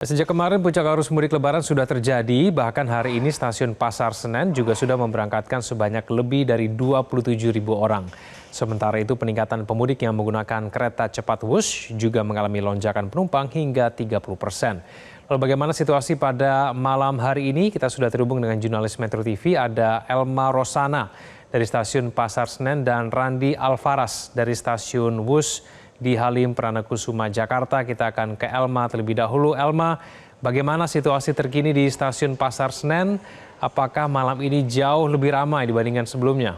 Sejak kemarin puncak arus mudik lebaran sudah terjadi, bahkan hari ini stasiun Pasar Senen juga sudah memberangkatkan sebanyak lebih dari 27.000 orang. Sementara itu peningkatan pemudik yang menggunakan kereta cepat Wush juga mengalami lonjakan penumpang hingga 30%. Lalu bagaimana situasi pada malam hari ini? Kita sudah terhubung dengan jurnalis Metro TV, ada Elma Rosana dari stasiun Pasar Senen dan Randi Alfaras dari stasiun Wush di Halim Pranakusuma, Jakarta. Kita akan ke Elma terlebih dahulu. Elma, bagaimana situasi terkini di stasiun Pasar Senen? Apakah malam ini jauh lebih ramai dibandingkan sebelumnya?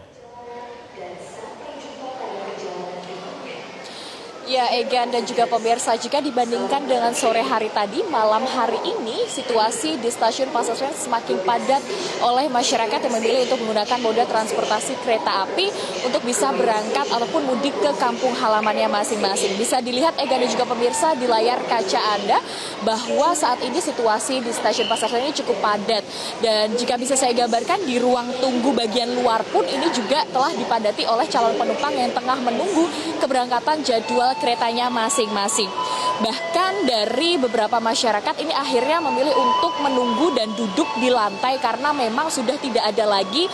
Ya, Egan dan juga pemirsa, jika dibandingkan dengan sore hari tadi, malam hari ini situasi di stasiun Pasar Senen semakin padat oleh masyarakat yang memilih untuk menggunakan moda transportasi kereta api untuk bisa berangkat ataupun mudik ke kampung halamannya masing-masing. Bisa dilihat Egan dan juga pemirsa di layar kaca Anda bahwa saat ini situasi di stasiun Pasar Senen ini cukup padat. Dan jika bisa saya gambarkan, di ruang tunggu bagian luar pun ini juga telah dipadati oleh calon penumpang yang tengah menunggu keberangkatan jadwal keretanya masing-masing. Bahkan dari beberapa masyarakat ini akhirnya memilih untuk menunggu dan duduk di lantai karena memang sudah tidak ada lagi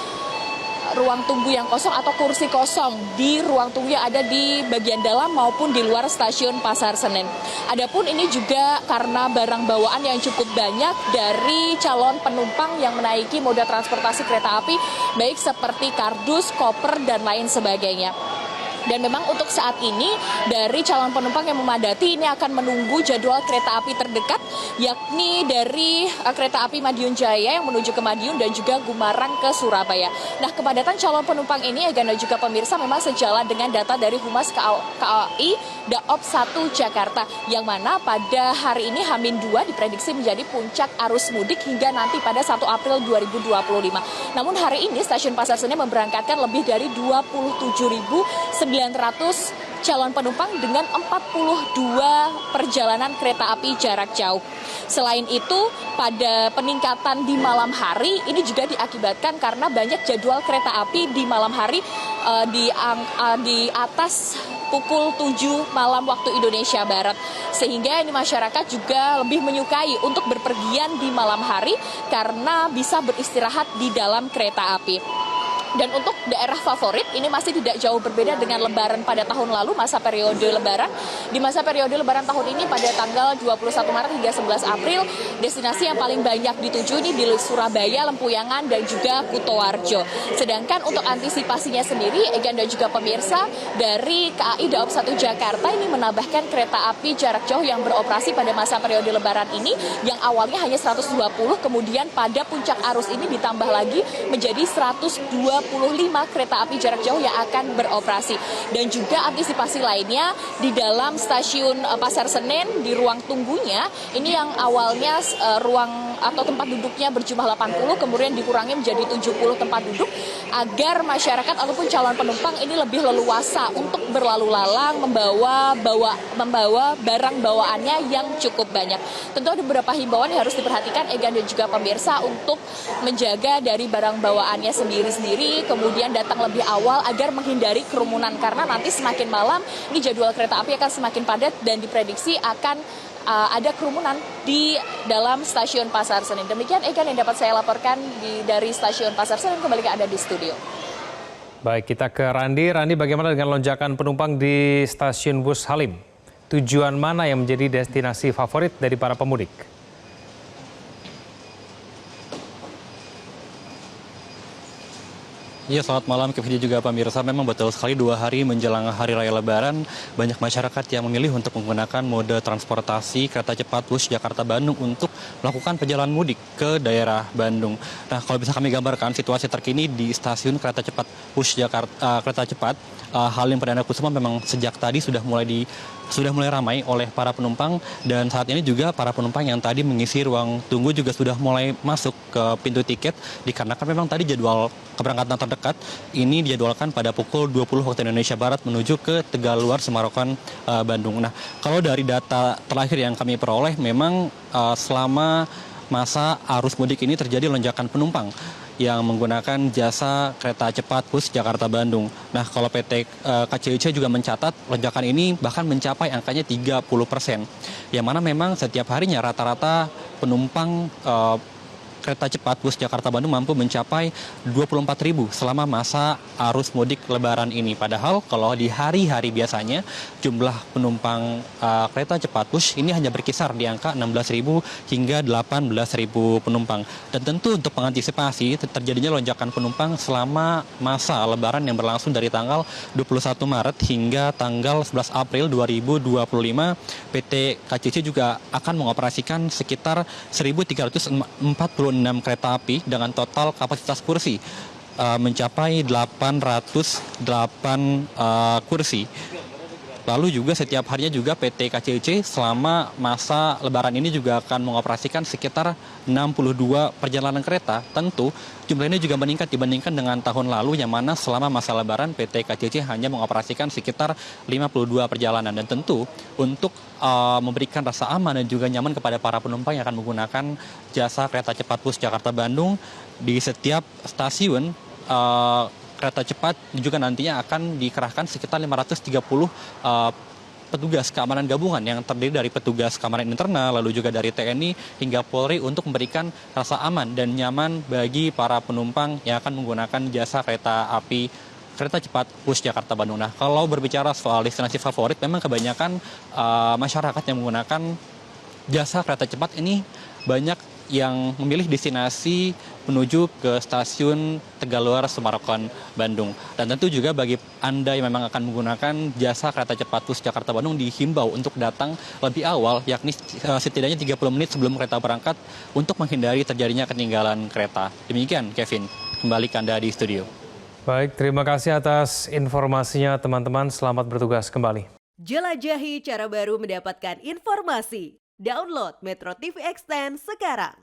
ruang tunggu yang kosong atau kursi kosong di ruang tunggu yang ada di bagian dalam maupun di luar stasiun Pasar Senen. Adapun ini juga karena barang bawaan yang cukup banyak dari calon penumpang yang menaiki moda transportasi kereta api, baik seperti kardus, koper, dan lain sebagainya. Dan memang untuk saat ini dari calon penumpang yang memadati ini akan menunggu jadwal kereta api terdekat, yakni dari kereta api Madiun Jaya yang menuju ke Madiun dan juga Gumarang ke Surabaya. Nah, kepadatan calon penumpang ini dan juga pemirsa memang sejalan dengan data dari Humas KAI Daop 1 Jakarta, yang mana pada hari ini H-2 diprediksi menjadi puncak arus mudik hingga nanti pada 1 April 2025. Namun hari ini stasiun Pasar Senen memberangkatkan lebih dari 27.900 calon penumpang dengan 42 perjalanan kereta api jarak jauh. Selain itu, pada peningkatan di malam hari ini juga diakibatkan karena banyak jadwal kereta api di malam hari di atas pukul 7 malam waktu Indonesia Barat. Sehingga ini masyarakat juga lebih menyukai untuk berpergian di malam hari karena bisa beristirahat di dalam kereta api. Dan untuk daerah favorit ini masih tidak jauh berbeda dengan lebaran pada tahun lalu, masa periode lebaran. Di masa periode lebaran tahun ini pada tanggal 21 Maret hingga 11 April, destinasi yang paling banyak dituju ini di Surabaya, Lempuyangan, dan juga Kutoarjo. Sedangkan untuk antisipasinya sendiri, Egan dan juga pemirsa, dari KAI Daop 1 Jakarta ini menambahkan kereta api jarak jauh yang beroperasi pada masa periode lebaran ini, yang awalnya hanya 120, kemudian pada puncak arus ini ditambah lagi menjadi 125 kereta api jarak jauh yang akan beroperasi. Dan juga antisipasi lainnya di dalam stasiun Pasar Senen di ruang tunggunya ini yang awalnya ruang atau tempat duduknya berjumlah 80 kemudian dikurangi menjadi 70 tempat duduk agar masyarakat ataupun calon penumpang ini lebih leluasa untuk berlalu lalang membawa barang bawaannya yang cukup banyak. Tentu ada beberapa himbauan yang harus diperhatikan Egan dan juga pemirsa untuk menjaga dari barang bawaannya sendiri-sendiri, kemudian datang lebih awal agar menghindari kerumunan karena nanti semakin malam ini jadwal kereta api akan semakin padat dan diprediksi akan ada kerumunan di dalam stasiun Pasar Senen. Demikian Egan yang dapat saya laporkan dari stasiun Pasar Senen. Kembali ke Anda di studio. Baik, kita ke Randi. Randi, bagaimana dengan lonjakan penumpang di stasiun bus Halim? Tujuan mana yang menjadi destinasi favorit dari para pemudik? Ya, selamat malam Kevin juga pemirsa. Memang betul sekali 2 hari menjelang Hari Raya Lebaran, banyak masyarakat yang memilih untuk menggunakan mode transportasi kereta cepat Wush Jakarta-Bandung untuk melakukan perjalanan mudik ke daerah Bandung. Nah, kalau bisa kami gambarkan situasi terkini di stasiun kereta cepat Wush kereta cepat Halim Pranakusuma memang sejak tadi sudah mulai ramai oleh para penumpang, dan saat ini juga para penumpang yang tadi mengisi ruang tunggu juga sudah mulai masuk ke pintu tiket dikarenakan memang tadi jadwal keberangkatan terdekat ini dijadwalkan pada pukul 20 waktu Indonesia Barat menuju ke Tegaluar Semarang, Bandung. Nah, kalau dari data terakhir yang kami peroleh memang selama masa arus mudik ini terjadi lonjakan penumpang yang menggunakan jasa kereta cepat Wush Jakarta Bandung. Nah, kalau PT KCIC juga mencatat lonjakan ini bahkan mencapai angkanya 30%. Yang mana memang setiap harinya rata-rata penumpang kereta cepat Wush Jakarta Bandung mampu mencapai 24.000 selama masa arus mudik lebaran ini. Padahal kalau di hari-hari biasanya jumlah penumpang kereta cepat Wush ini hanya berkisar di angka 16.000 hingga 18.000 penumpang. Dan tentu untuk mengantisipasi terjadinya lonjakan penumpang selama masa lebaran yang berlangsung dari tanggal 21 Maret hingga tanggal 11 April 2025, PT KCC juga akan mengoperasikan sekitar 1.346 kereta api dengan total kapasitas kursi mencapai 808 kursi. Lalu juga setiap harinya juga PT KCIC selama masa lebaran ini juga akan mengoperasikan sekitar 62 perjalanan kereta. Tentu jumlah ini juga meningkat dibandingkan dengan tahun lalu yang mana selama masa lebaran PT KCIC hanya mengoperasikan sekitar 52 perjalanan. Dan tentu untuk memberikan rasa aman dan juga nyaman kepada para penumpang yang akan menggunakan jasa kereta cepat Wush Jakarta Bandung di setiap stasiun kereta cepat juga nantinya akan dikerahkan sekitar 530 petugas keamanan gabungan yang terdiri dari petugas keamanan internal, lalu juga dari TNI hingga Polri untuk memberikan rasa aman dan nyaman bagi para penumpang yang akan menggunakan jasa kereta cepat Wush Jakarta Bandung. Nah, kalau berbicara soal destinasi favorit, memang kebanyakan masyarakat yang menggunakan jasa kereta cepat ini banyak yang memilih destinasi menuju ke stasiun Tegaluar Sumarekon Bandung. Dan tentu juga bagi Anda yang memang akan menggunakan jasa kereta cepat Wush Jakarta Bandung dihimbau untuk datang lebih awal, yakni setidaknya 30 menit sebelum kereta berangkat untuk menghindari terjadinya ketinggalan kereta. Demikian Kevin, kembali ke Anda di studio. Baik, terima kasih atas informasinya teman-teman. Selamat bertugas kembali. Jelajahi cara baru mendapatkan informasi. Download Metro TV Extend sekarang.